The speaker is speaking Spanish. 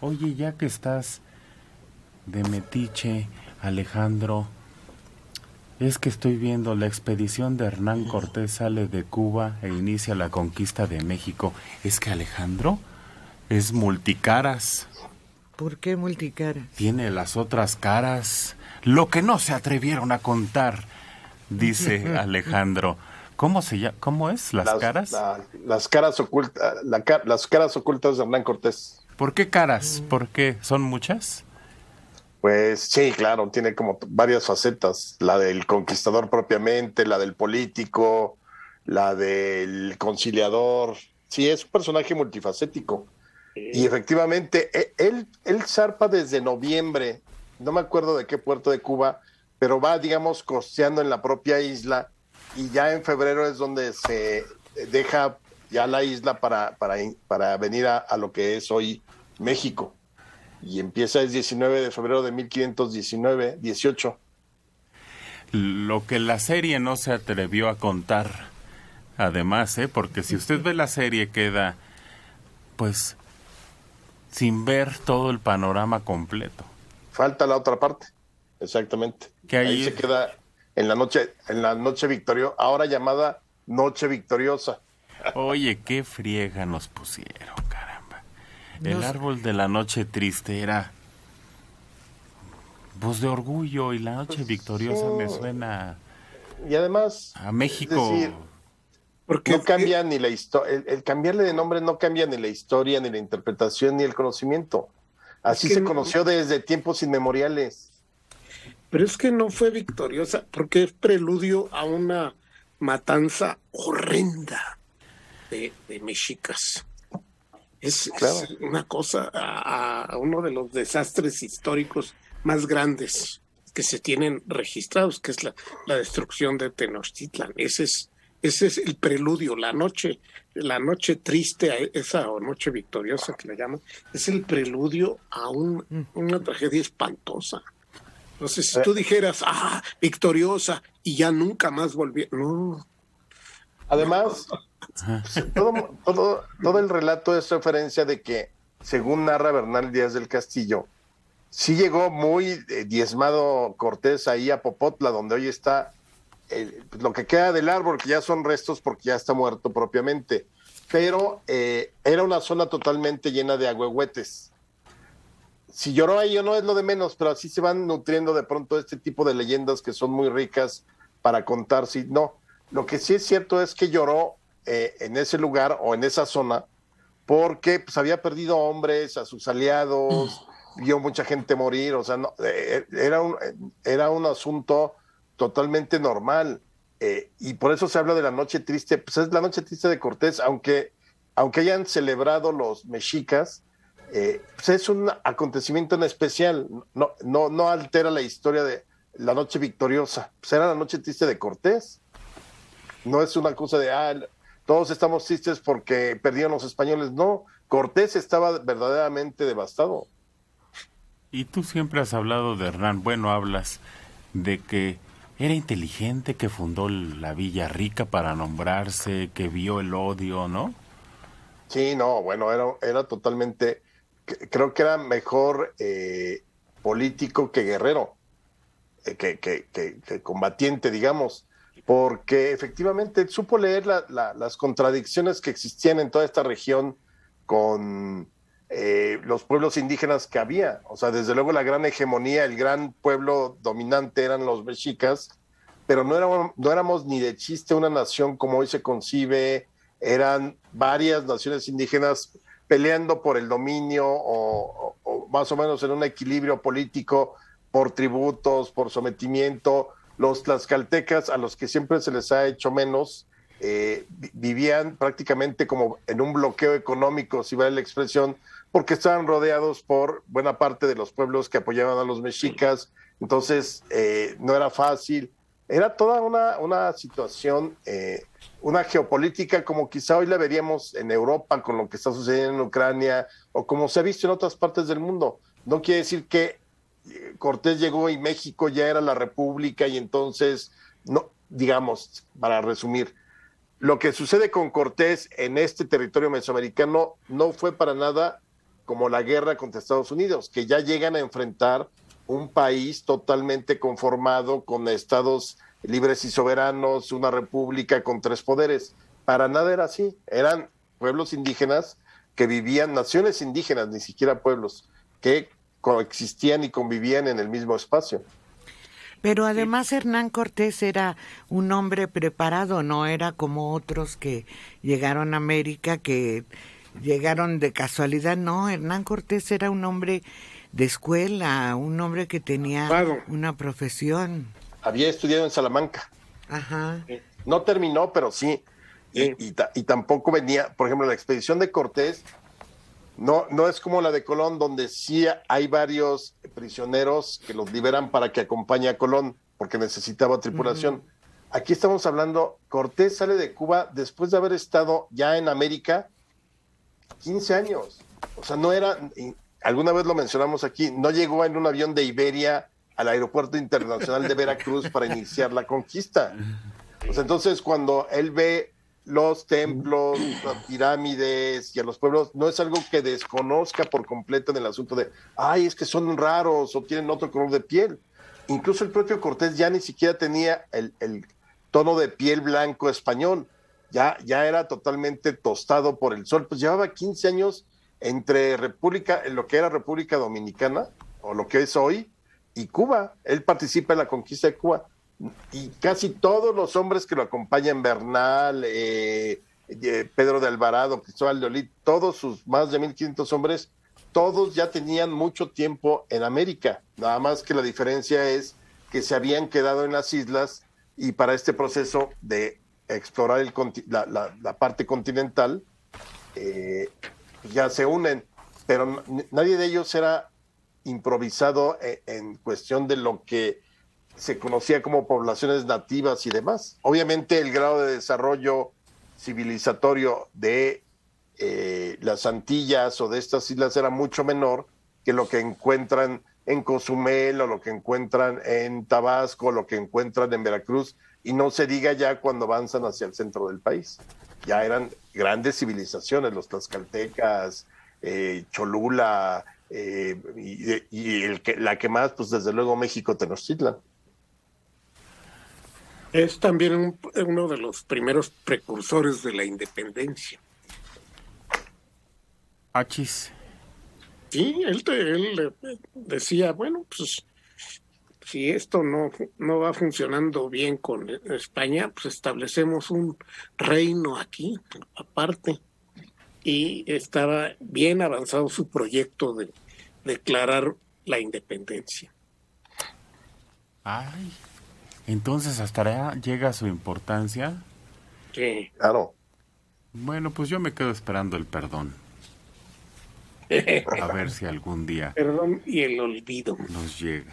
Oye, ya que estás de metiche, Alejandro, es que estoy viendo la expedición de Hernán Cortés sale de Cuba e inicia la conquista de México. Es que Alejandro es multicaras, ¿Por qué multicaras? tiene las otras caras, lo que no se atrevieron a contar, dice Alejandro. ¿Cómo se llama? ¿Cómo es? ¿Las caras? Las caras ocultas, las caras ocultas de Hernán Cortés. ¿Por qué caras? ¿Por qué? ¿Son muchas? Pues sí, claro, tiene como varias facetas, la del conquistador propiamente, la del político, la del conciliador. Sí, es un personaje multifacético. Y efectivamente, él zarpa desde noviembre, no me acuerdo de qué puerto de Cuba, pero va, digamos, costeando en la propia isla y ya en febrero es donde se deja ya la isla para venir a lo que es hoy México. Y empieza el 19 de febrero de 1519, 18. Lo que la serie no se atrevió a contar. Además, porque si usted ve la serie queda, pues, sin ver todo el panorama completo. Falta la otra parte, exactamente. Que Ahí se queda en la noche victoriosa, ahora llamada Noche Victoriosa. Oye, qué friega nos pusieron, caramba. El árbol de la noche triste era voz de orgullo y la noche victoriosa me suena Y además, a México. es decir, Porque no cambia ni la historia, el cambiarle de nombre no cambia ni la historia, ni la interpretación, ni el conocimiento. Así se conoció desde tiempos inmemoriales. Pero es que no fue victoriosa, porque es preludio a una matanza horrenda de mexicas. Claro. Es una cosa, a uno de los desastres históricos más grandes que se tienen registrados, que es la destrucción de Tenochtitlan. Ese es el preludio, la noche triste, esa o noche victoriosa que le llaman, es el preludio a una tragedia espantosa. Entonces, si tú dijeras, victoriosa, y ya nunca más volví, no. Además, todo el relato es referencia de que, según narra Bernal Díaz del Castillo, sí llegó muy diezmado Cortés ahí a Popotla, donde hoy está lo que queda del árbol, que ya son restos porque ya está muerto propiamente, pero era una zona totalmente llena de agüehuetes. Si lloró ahí o no es lo de menos, pero así se van nutriendo de pronto este tipo de leyendas que son muy ricas para contar. Si no, lo que sí es cierto es que lloró en ese lugar o en esa zona porque pues, había perdido hombres, a sus aliados, vio mucha gente morir, o sea, no, era un asunto totalmente normal. Y por eso se habla de la noche triste, pues es la noche triste de Cortés, aunque hayan celebrado los mexicas, pues es un acontecimiento en especial, no altera la historia de la noche victoriosa, pues era la noche triste de Cortés, no es una cosa de, todos estamos tristes porque perdieron los españoles, no, Cortés estaba verdaderamente devastado. Y tú siempre has hablado de Hernán, bueno, hablas de que era inteligente, que fundó la Villa Rica para nombrarse, que vio el odio, ¿no? Sí, no, bueno, era totalmente, creo que era mejor político que guerrero, que combatiente, digamos, porque efectivamente supo leer las contradicciones que existían en toda esta región con los pueblos indígenas que había. O sea, desde luego la gran hegemonía, el gran pueblo dominante eran los mexicas, pero no éramos ni de chiste una nación como hoy se concibe. Eran varias naciones indígenas peleando por el dominio o más o menos en un equilibrio político por tributos, por sometimiento. Los tlaxcaltecas, a los que siempre se les ha hecho menos, vivían prácticamente como en un bloqueo económico, si vale la expresión, porque estaban rodeados por buena parte de los pueblos que apoyaban a los mexicas. Entonces no era fácil. Era toda una situación, una geopolítica como quizá hoy la veríamos en Europa con lo que está sucediendo en Ucrania o como se ha visto en otras partes del mundo. No quiere decir que Cortés llegó y México ya era la república y entonces, no, digamos, para resumir, lo que sucede con Cortés en este territorio mesoamericano no fue para nada como la guerra contra Estados Unidos, que ya llegan a enfrentar un país totalmente conformado con estados libres y soberanos, una república con 3 poderes. Para nada era así, eran pueblos indígenas que vivían, naciones indígenas, ni siquiera pueblos, que coexistían y convivían en el mismo espacio. Pero además Hernán Cortés era un hombre preparado, no era como otros que llegaron a América, que llegaron de casualidad. No, Hernán Cortés era un hombre de escuela, un hombre que tenía una profesión. Había estudiado en Salamanca. Ajá. No terminó, pero sí. Y tampoco venía, por ejemplo, la expedición de Cortés no es como la de Colón, donde sí hay varios prisioneros que los liberan para que acompañe a Colón, porque necesitaba tripulación. Aquí estamos hablando, Cortés sale de Cuba después de haber estado ya en América 15 años. O sea, no era, alguna vez lo mencionamos aquí, no llegó en un avión de Iberia al aeropuerto internacional de Veracruz para iniciar la conquista. O sea, entonces cuando él ve los templos, las pirámides y a los pueblos, no es algo que desconozca por completo en el asunto de, ay, es que son raros o tienen otro color de piel. Incluso el propio Cortés ya ni siquiera tenía el tono de piel blanco español, ya era totalmente tostado por el sol, pues llevaba 15 años entre lo que era República Dominicana, o lo que es hoy, y Cuba. Él participa en la conquista de Cuba. Y casi todos los hombres que lo acompañan, Bernal, Pedro de Alvarado, Cristóbal de Olid, todos sus más de 1,500 hombres, todos ya tenían mucho tiempo en América, nada más que la diferencia es que se habían quedado en las islas y para este proceso de explorar la parte continental ya se unen, pero nadie de ellos era improvisado en cuestión de lo que se conocía como poblaciones nativas y demás. Obviamente el grado de desarrollo civilizatorio de las Antillas o de estas islas era mucho menor que lo que encuentran en Cozumel o lo que encuentran en Tabasco o lo que encuentran en Veracruz, y no se diga ya cuando avanzan hacia el centro del país. Ya eran grandes civilizaciones, los tlaxcaltecas, Cholula, la que más, pues desde luego México, Tenochtitlan. Es también uno de los primeros precursores de la independencia. Achis. Sí, él decía, bueno, pues si esto no va funcionando bien con España, pues establecemos un reino aquí, aparte. Y estaba bien avanzado su proyecto de declarar la independencia. Ay, entonces hasta allá llega su importancia. Sí. Claro. Bueno, pues yo me quedo esperando el perdón. A ver si algún día Perdón y el olvido. nos llega.